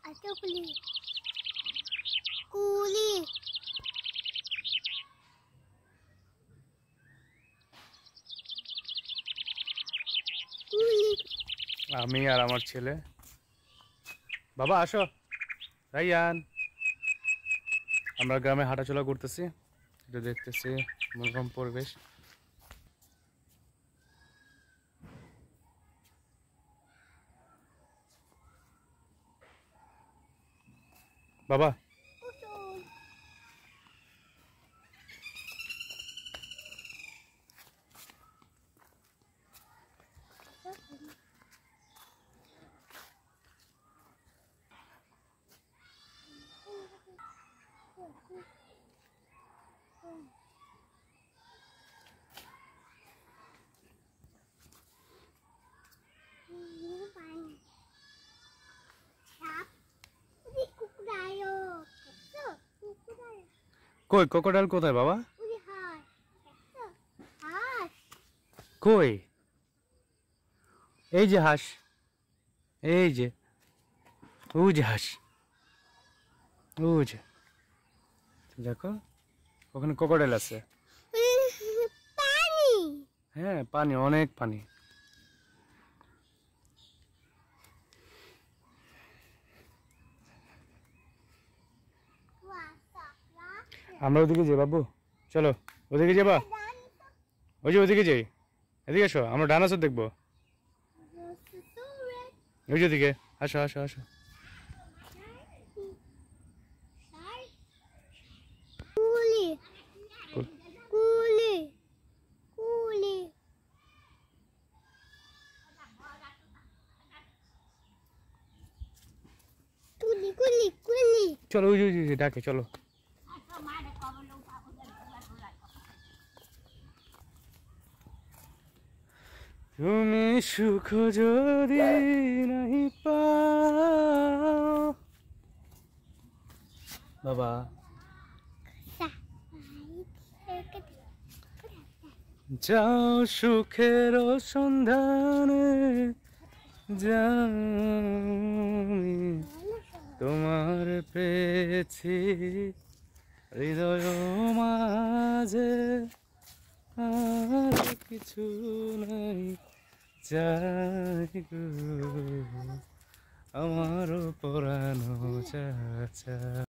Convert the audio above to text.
আচ্ছা কুলি কুলি কুলি আমি আর আমার ছেলে। বাবা আসো রাইয়ান, আমরা গ্রামে হাঁটাচলা করতেছি, এটা দেখতেছি মনোরম পরিবেশ। বাবা কই ক্রোকোডাইল কোথায় বাবা? কই? এই যে হাঁস, এই যে ও যে হাঁস, ও যে দেখো ওখানে ক্রোকোডাইল আছে। পানি হ্যাঁ পানি, অনেক পানি। আমরা ওদিকে যাই বাবু, চলো ওদিকে যাবা, ওই যে ওদিকে যাই, এদিকে এসো, আমরা ডাইনোসর দেখবো। ওই যে ওদিকে, আসো আসো আসো। কুলি কুলি কুলি কুলি কুলি কুলি চলো ওই যে ডাকে, চলো। তুমি সুখ যদি নাহি পাও বাবা, যাও সুখের সন্ধানে, যাও তোমার পেয়েছি হৃদয় মাঝে, আর কিছু নাই চাই গো, আমারও পরানো চাচা।